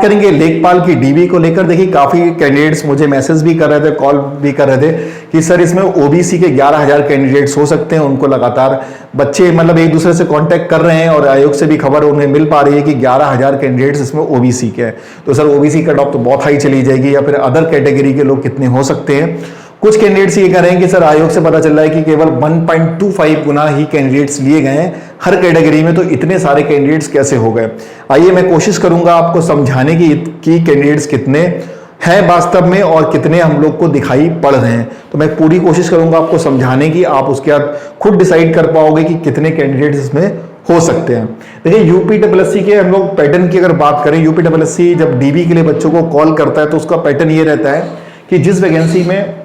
बात करेंगे लेखपाल की डीबी को लेकर, देखिए काफी कैंडिडेट्स मुझे मैसेज भी कर रहे थे, कॉल भी कर रहे थे कि सर इसमें ओबीसी के 11,000 कैंडिडेट्स हो सकते हैं। उनको लगातार बच्चे मतलब एक दूसरे से कांटेक्ट कर रहे हैं और आयोग से भी खबर उन्हें मिल पा रही है कि 11,000 कैंडिडेट्स इसमें ओबीसी के हैं। तो सर ओबीसी कट ऑफ तो बहुत हाई चली जाएगी, या फिर अदर कैटेगरी के लोग कितने हो सकते हैं। कुछ कैंडिडेट्स ये कह रहे हैं कि सर आयोग से पता चल रहा है कि केवल 1.25 गुना ही कैंडिडेट्स लिए गए हैं हर कैटेगरी में, तो इतने सारे कैंडिडेट्स कैसे हो गए। आइए मैं कोशिश करूंगा आपको समझाने की कैंडिडेट्स कितने हैं वास्तव में और कितने हम लोग को दिखाई पड़ रहे हैं। तो मैं पूरी कोशिश करूंगा आपको समझाने की, आप उसके बाद खुद डिसाइड कर पाओगे कि कितने कैंडिडेट्स इसमें हो सकते हैं। देखिए यूपीडब्ल्यूएससी के हम लोग पैटर्न की अगर बात करें, यूपीडब्ल्यूएससी जब डीबी के लिए बच्चों को कॉल करता है तो उसका पैटर्न ये रहता है कि जिस वैकेंसी में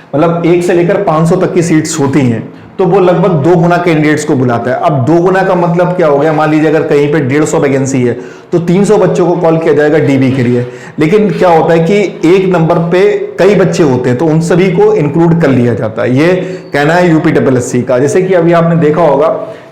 मतलब 1 से लेकर 500 तक की सीट्स होती हैं तो वो लगभग 2 गुना कैंडिडेट्स को बुलाता है। अब 2 गुना का मतलब क्या हो गया, मान लीजिए अगर कहीं पे 150 वैकेंसी है तो 300 बच्चों को कॉल किया जाएगा डीबी के लिए। लेकिन क्या होता है कि एक नंबर पे कई बच्चे होते हैं तो उन सभी को इंक्लूड कर लिया जाता है, ये कहना है यूपीडब्ल्यूएससी का। जैसे कि अभी आपने देखा होगा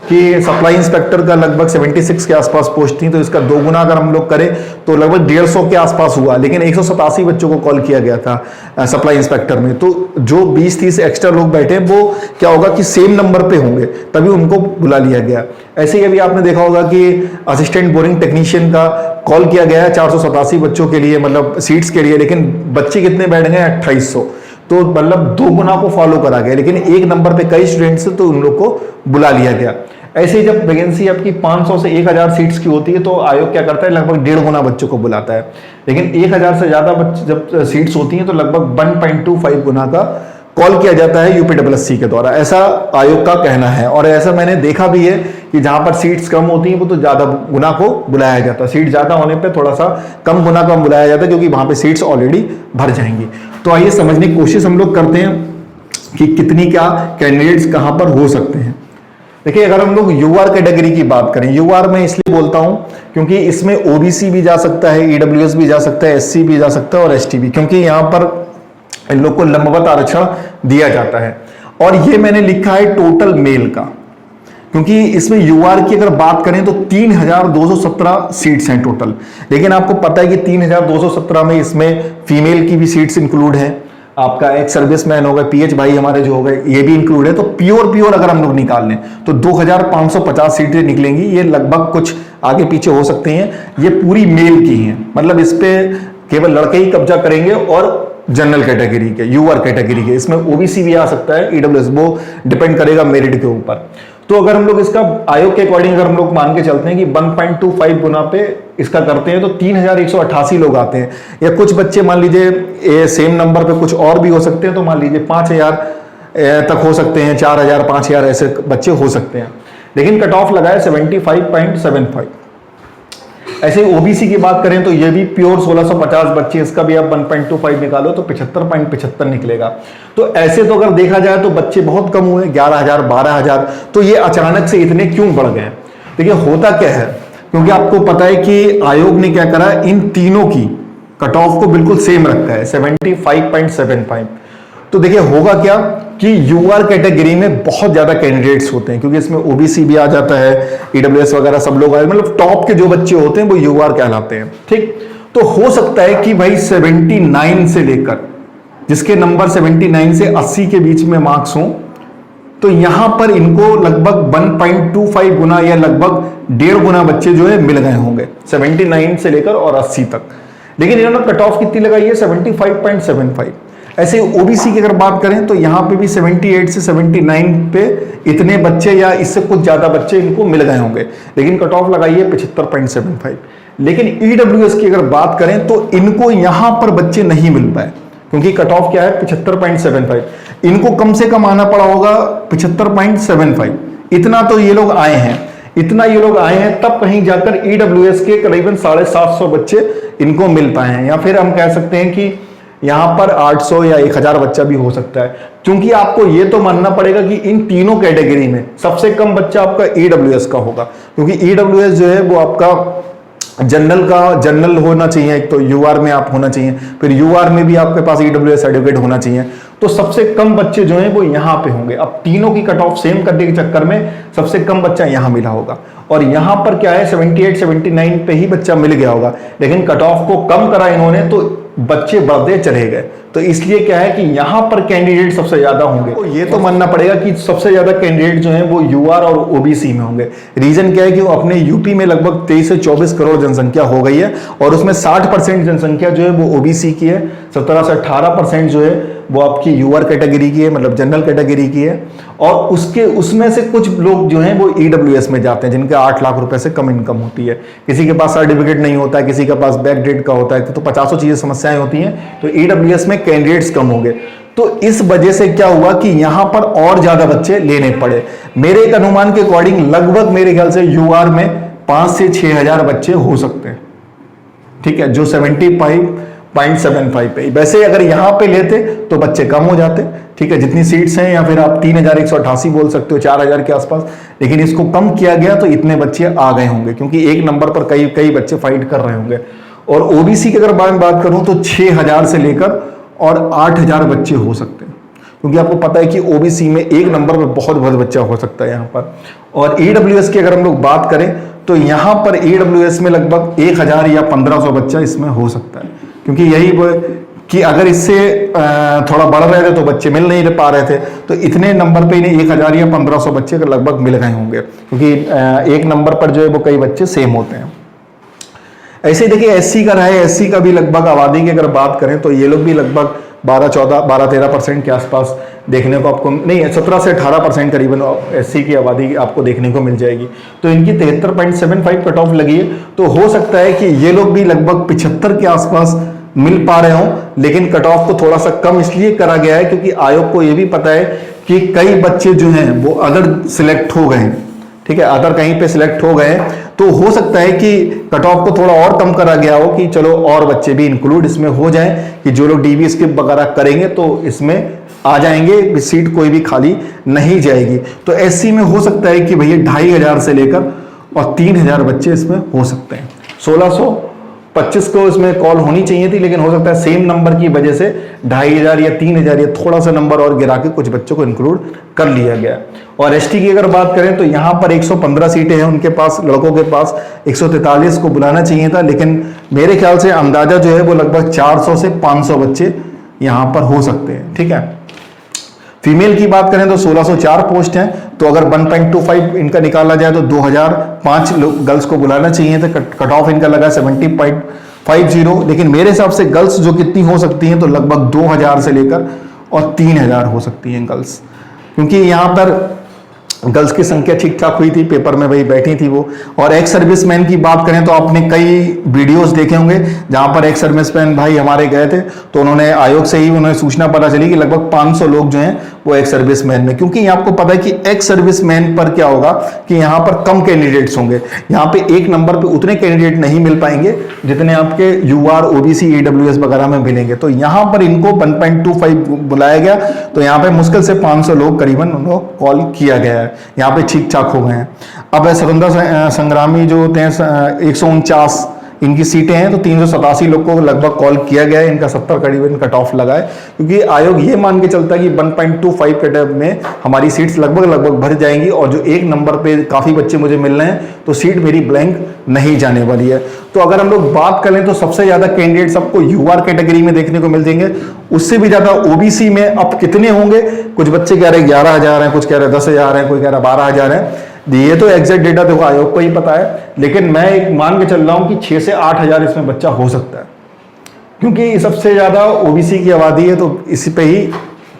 कि सप्लाई इंस्पेक्टर का लगभग 76 के आसपास पोस्ट थी, तो इसका 2 गुना अगर हम लोग करें तो लगभग 150 के आसपास हुआ, लेकिन 187 बच्चों को कॉल किया गया था सप्लाई इंस्पेक्टर में। तो जो 20-30 एक्स्ट्रा लोग बैठे वो क्या होगा कि सेम नंबर पे होंगे, तभी उनको बुला लिया गया। ऐसे ही अभी आपने देखा होगा कि असिस्टेंट बोरिंग टेक्नीशियन का कॉल किया गया है 487 बच्चों के लिए, मतलब सीट्स के लिए, लेकिन बच्चे कितने बैठ गए 2800, तो मतलब 2 गुना को फॉलो करा गया, लेकिन एक नंबर पे कई स्टूडेंट्स तो उन लोग को बुला लिया गया। ऐसे ही जब वैकेंसी आपकी 500 से 1000 सीट्स की होती है तो आयोग क्या करता है, लगभग 1.5 गुना बच्चों को बुलाता है। लेकिन 1000 से ज्यादा जब सीट्स होती हैं तो लगभग 1.25 गुना का कॉल किया जाता है यूपीडब्ल्यूएससी के द्वारा, ऐसा आयोग का कहना है। और ऐसा मैंने देखा भी है कि जहां पर सीट्स कम होती हैं वो तो ज्यादा गुना को बुलाया जाता है, सीट ज्यादा होने पे थोड़ा सा कम गुना को बुलाया जाता है क्योंकि वहां पे सीट्स ऑलरेडी भर जाएंगी। तो आइए समझने की कोशिश हम लोग करते हैं कि कितनी क्या कैंडिडेट्स कहां पर हो सकते हैं। देखिए अगर हम लोग यूआर कैटेगरी की बात करें, यूआर में इसलिए बोलता हूं क्योंकि इसमें ओबीसी भी जा सकता है, ईडब्ल्यूएस भी जा सकता है, एससी भी जा सकता है और एसटी भी, क्योंकि यहां पर इन लोग को लंबवत आरक्षण दिया जाता है। और ये मैंने लिखा है टोटल मेल का, क्योंकि इसमें यूआर की अगर बात करें तो 3217 सीट्स हैं टोटल। लेकिन आपको पता है कि 3217 में इसमें फीमेल की भी सीट्स इंक्लूड हैं, आपका एक सर्विसमैन हो गए, पीएच भाई हमारे जो हो गए, ये भी इंक्लूड है। तो प्योर अगर हम लोग निकाल लें तो 2550 सीटें निकलेंगी। ये लगभग कुछ आगे पीछे हो सकते हैं, ये पूरी मेल की हैं, मतलब इस पे केवल लड़के ही कब्जा करेंगे और जनरल कैटेगरी के, यूआर कैटेगरी के, इसमें ओबीसी भी आ सकता है, ईडब्ल्यूएस, वो डिपेंड करेगा मेरिट के ऊपर। तो अगर हम लोग इसका आयोग के अकॉर्डिंग अगर हम लोग मान के चलते हैं कि 1.25 गुना पे इसका करते हैं तो 3188 लोग आते हैं। या कुछ बच्चे मान लीजिए सेम नंबर पे कुछ और भी हो सकते हैं, तो मान लीजिए 5000 तक हो सकते हैं, 4000, 5000 ऐसे बच्चे हो सकते हैं। लेकिन कट ऑफ लगा है 75.75। ऐसे ओबीसी की बात करें तो ये भी प्योर 1650 बच्चे, इसका भी आप 1.25 निकालो तो 75.75 निकलेगा। तो ऐसे तो अगर देखा जाए तो बच्चे बहुत कम हुए, 11000, 12000। तो ये अचानक से इतने क्यों बढ़ गए? देखिए होता क्या है, क्योंकि आपको पता है कि आयोग ने क्या करा, इन तीनों की कट ऑफ को बिल्कुल सेम रखा है 75.75। तो देखिए होगा क्या कि यूआर कैटेगरी में बहुत ज्यादा कैंडिडेट्स होते हैं, क्योंकि इसमें ओबीसी भी आ जाता है, ईडब्ल्यूएस वगैरह सब लोग आए, मतलब टॉप के जो बच्चे होते हैं वो यूआर कहलाते हैं। ठीक, तो हो सकता है कि भाई 79 से लेकर, जिसके नंबर 79 से 80 के बीच में मार्क्स हों, तो यहां पर इनको लगभग 1.25 गुना या लगभग 1.5 गुना बच्चे जो है मिल गए होंगे 79 से लेकर और 80 तक। लेकिन इन्होंने कट ऑफ कितनी लगाई है, 75.75। ऐसे ओबीसी की अगर बात करें तो यहां पे भी 78 से 79 पे इतने बच्चे या इससे कुछ ज्यादा बच्चे इनको मिल गए होंगे, लेकिन कट ऑफ लगाई है 75.75। लेकिन ईडब्ल्यूएस की अगर बात करें तो इनको यहां पर बच्चे नहीं मिल पाए, क्योंकि कट ऑफ क्या है 75.75। इनको कम से कम आना पड़ा होगा 75.75। इतना तो ये लोग आए हैं, इतना ये लोग आए हैं, तब कहीं जाकर ईडब्ल्यूएस के करीबन 750 बच्चे इनको मिल पाए हैं। या फिर हम कह सकते हैं कि यहां पर 800 या 1000 बच्चा भी हो सकता है, क्योंकि आपको यह तो मानना पड़ेगा कि इन तीनों कैटेगरी में सबसे कम बच्चा आपका ईडब्ल्यूएस का होगा, क्योंकि ईडब्ल्यूएस जो है वो आपका जनरल होना चाहिए, एक तो यूआर में आप होना चाहिए, फिर यूआर में भी आपके पास ईडब्ल्यूएस सर्टिफिकेट होना चाहिए। तो सबसे कम बच्चे जो हैं वो यहाँ पे होंगे। अब तीनों की कट ऑफ सेम करने के चक्कर में सबसे कम बच्चा यहाँ मिला होगा, और यहाँ पर क्या है 78 79 पे ही बच्चा मिल गया होगा, लेकिन कट ऑफ को कम करा इन्होंने तो बच्चे बढ़ते चले गए। तो इसलिए क्या है कि यहां पर कैंडिडेट सबसे ज्यादा होंगे। तो ये तो मानना पड़ेगा कि सबसे ज्यादा कैंडिडेट जो हैं वो यूआर और ओबीसी में होंगे। रीजन क्या है कि वो अपने यूपी में लगभग 23 से 24 करोड़ जनसंख्या हो गई है, और उसमें 60% जनसंख्या जो है वो ओबीसी की है, 17 से 18% जो है वो आपकी यूआर कैटेगरी की है, मतलब जनरल कैटेगरी की है, और उसमें से कुछ लोग जो हैं वो ईडब्ल्यूएस में जाते हैं जिनके 8 लाख रुपए से कम इनकम होती है। किसी के पास सर्टिफिकेट नहीं होता है, किसी के पास बैकडेट का होता है, तो 50 चीजें समस्याएं होती हैं, तो ईडब्ल्यूएस में कैंडिडेट्स कम होंगे। तो इस वजह से क्या हुआ कि यहां पर और ज्यादा बच्चे लेने पड़े। मेरे एक अनुमान के अकॉर्डिंग लगभग मेरे ख्याल से यूआर में 5 से 6 हजार बच्चे हो सकते हैं, ठीक है, जो 75.75 पे। वैसे अगर यहां पे लेते तो बच्चे कम हो जाते, ठीक है, जितनी सीट्स हैं, या फिर आप 3188 बोल सकते हो, 4000 के आसपास, लेकिन इसको कम किया गया तो इतने बच्चे आ गए होंगे, क्योंकि एक नंबर पर कई बच्चे फाइट कर रहे होंगे। और ओबीसी की अगर बात करूं तो 6000 से लेकर और 8000 बच्चे हो सकते हैं, क्योंकि आपको पता है कि ओबीसी में एक नंबर पर बहुत बच्चा हो सकता है यहाँ पर। और ईडब्ल्यूएस की अगर हम लोग बात करें तो यहाँ पर ईडब्ल्यूएस में लगभग 1000 या 1500 बच्चा इसमें हो सकता है, क्योंकि यही कि अगर इससे थोड़ा बढ़ रहे थे तो बच्चे मिल नहीं पा रहे थे, तो इतने नंबर पे इन्हें 1000 या 1500 बच्चे लगभग मिल गए होंगे, क्योंकि एक नंबर पर जो है वो कई बच्चे सेम होते हैं। ऐसे देखिए एससी का रहा है, एससी का भी लगभग आबादी की अगर बात करें तो ये लोग भी लगभग 12-13% के आसपास देखने को आपको, नहीं 17 से 18% करीबन एससी की आबादी आपको देखने को मिल जाएगी। तो इनकी 73.75 कट ऑफ लगी है, तो हो सकता है कि ये लोग भी लगभग 75 के आसपास मिल पा रहे हों, लेकिन कट ऑफ को थोड़ा सा कम इसलिए करा गया है क्योंकि आयोग को यह भी पता है कि कई बच्चे जो हैं वो अगर सिलेक्ट हो गए, ठीक है, अदर कहीं पे सिलेक्ट हो गए, तो हो सकता है कि कट ऑफ को थोड़ा और कम करा गया हो कि चलो और बच्चे भी इंक्लूड इसमें हो जाएं, कि जो लोग डीबी स्किप वगैरह करेंगे तो इसमें आ जाएंगे, सीट कोई भी खाली नहीं जाएगी। तो एससी में हो सकता है कि भैया 2500 से लेकर और 3000 बच्चे इसमें हो सकते हैं। 1625 को इसमें कॉल होनी चाहिए थी, लेकिन हो सकता है सेम नंबर की वजह से 2500 या 3000 या थोड़ा सा नंबर और गिरा के कुछ बच्चों को इंक्लूड कर लिया गया। और एसटी की अगर बात करें तो यहाँ पर 115 सीटें हैं उनके पास, लड़कों के पास 143 को बुलाना चाहिए था, लेकिन मेरे ख्याल से अंदाजा जो है वो लगभग 400 से 500 बच्चे यहाँ पर हो सकते हैं, ठीक है। फीमेल की बात करें तो 1604 पोस्ट हैं, तो अगर 1.25 इनका निकाला जाए तो 2005 गर्ल्स को बुलाना चाहिए था। कट ऑफ इनका लगा 70.50, लेकिन मेरे हिसाब से गर्ल्स जो कितनी हो सकती हैं तो लगभग 2000 से लेकर और 3000 हो सकती हैं गर्ल्स, क्योंकि यहाँ पर गर्ल्स की संख्या ठीक ठाक हुई थी, पेपर में वही बैठी थी वो। और एक्स सर्विसमैन की बात करें तो आपने कई वीडियोस देखे होंगे जहां पर एक्स सर्विसमैन भाई हमारे गए थे, तो उन्होंने आयोग से ही उन्हें सूचना पता चली कि लगभग 500 लोग जो हैं वो एक्स सर्विसमैन में, क्योंकि आपको पता है कि एक्स सर्विसमैन पर क्या होगा कि यहाँ पर कम कैंडिडेट्स होंगे, यहाँ पे एक नंबर पे उतने कैंडिडेट नहीं मिल पाएंगे जितने आपके यूआर ओबीसी ईडब्ल्यूएस वगैरह में मिलेंगे। तो यहाँ पर इनको 1.25 बुलाया गया, तो यहाँ पे मुश्किल से 500 लोग करीबन उनको कॉल किया गया है, यहाँ पे ठीक ठाक हो गए हैं। अब स्वतंत्रता संग्रामी जो होते हैं 149 इनकी सीटें हैं, तो 387 लोग को लगभग कॉल किया गया है, इनका 70 करीबन कट ऑफ लगा है, क्योंकि आयोग ये मान के चलता है कि 1.25 कट में हमारी सीट्स लगभग भर जाएंगी, और जो एक नंबर पे काफी बच्चे मुझे मिल रहे हैं तो सीट मेरी ब्लैंक नहीं जाने वाली है। तो अगर हम लोग बात करें तो सबसे ज्यादा कैंडिडेट सबको यूआर कैटेगरी में देखने को मिल जाएंगे, उससे भी ज्यादा ओबीसी में अब कितने होंगे, कुछ बच्चे कह रहे हैं 11000 हैं, कुछ कह रहे हैं 10000 हैं, कोई कह रहा है 12000 है। ये तो एग्जैक्ट डेटा देखो आयोग को ही पता है, लेकिन मैं एक मान के चल रहा हूं कि 6 से 8000 इसमें बच्चा हो सकता है, क्योंकि सबसे ज्यादा ओबीसी की आबादी है, तो इसी पे ही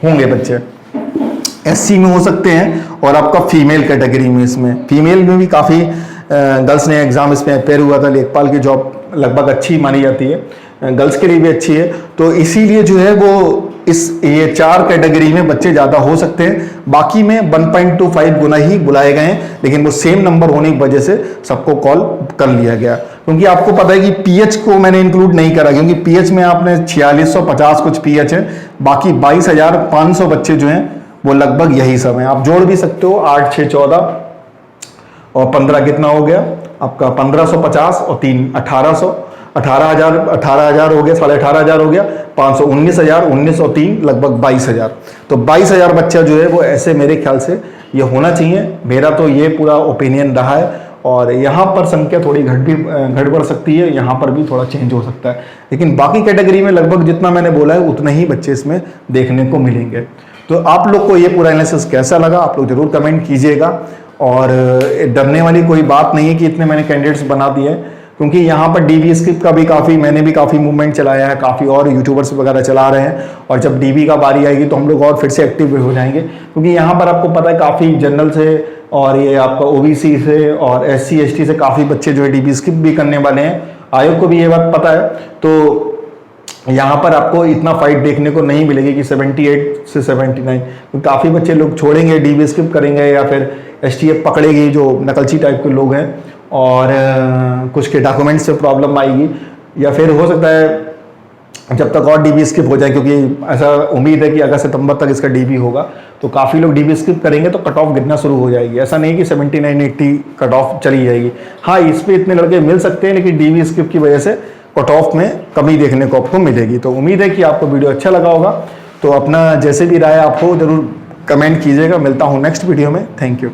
होंगे बच्चे। एससी में हो सकते हैं, और आपका फीमेल कैटेगरी में, इसमें फीमेल में भी काफी गर्ल्स ने एग्जाम इसमें अपेयर हुआ था, लेखपाल की जॉब लगभग अच्छी मानी जाती है, गर्ल्स के लिए भी अच्छी है, तो इसीलिए जो है वो ये 4 कैटेगरी में बच्चे ज्यादा हो सकते हैं। बाकी में 1.25 गुना ही बुलाए गए हैं, लेकिन वो सेम नंबर होने की वजह से सबको कॉल कर लिया गया, क्योंकि आपको पता है कि पीएच को मैंने इंक्लूड नहीं करा, क्योंकि पीएच में आपने 4650 कुछ पीएच है, बाकी 22500 बच्चे जो हैं वो लगभग यही सब है। आप जोड़ भी सकते हो, 8 6 14 और 15 कितना हो गया आपका 1550 और 3 1800, 18,000 हो गया, 18,500 हो गया, 500, 19,000, 19 और 3 लगभग 22,000। तो 22,000 बच्चा जो है वो ऐसे मेरे ख्याल से ये होना चाहिए। मेरा तो ये पूरा ओपिनियन रहा है। और यहाँ पर संख्या थोड़ी घट बढ़ सकती है, यहाँ पर भी थोड़ा चेंज हो सकता है, लेकिन बाकी कैटेगरी में लगभग जितना मैंने बोला है उतने ही बच्चे इसमें देखने को मिलेंगे। तो आप लोग को ये पूरा एनालिसिस कैसा लगा, आप लोग जरूर कमेंट कीजिएगा। और डरने वाली कोई बात नहीं है कि इतने मैंने कैंडिडेट्स बना दिए हैं, क्योंकि यहाँ पर डीबी स्क्रिप्ट का भी मैंने भी काफ़ी मूवमेंट चलाया है, काफ़ी और यूट्यूबर्स वगैरह चला रहे हैं। और जब डीबी का बारी आएगी तो हम लोग और फिर से एक्टिव हो जाएंगे, क्योंकि यहाँ पर आपको पता है काफ़ी जनरल से और ये आपका ओबीसी से और एससी एसटी से काफ़ी बच्चे जो है डीबी स्किप भी करने वाले हैं। आयोग को भी ये बात पता है। तो यहाँ पर आपको इतना फाइट देखने को नहीं मिलेगी कि 78 से 79, तो काफ़ी बच्चे लोग छोड़ेंगे, डीबी स्किप करेंगे या फिर एसटीएफ पकड़ेगी जो नकलची टाइप के लोग हैं, और कुछ के डॉक्यूमेंट्स से प्रॉब्लम आएगी, या फिर हो सकता है जब तक और डीबी स्किप हो जाए, क्योंकि ऐसा उम्मीद है कि अगस्त सितंबर तक इसका डीबी होगा, तो काफ़ी लोग डीबी स्किप करेंगे तो कट ऑफ गिरना शुरू हो जाएगी। ऐसा नहीं कि 79-80 कट ऑफ चली जाएगी। हाँ, इस पे इतने लड़के मिल सकते हैं, लेकिन डीबी स्किप की वजह से कट ऑफ में कमी देखने को आपको मिलेगी। तो उम्मीद है कि आपको वीडियो अच्छा लगा होगा। तो अपना जैसे भी राय आप हो जरूर कमेंट कीजिएगा। मिलता हूँ नेक्स्ट वीडियो में। Thank you.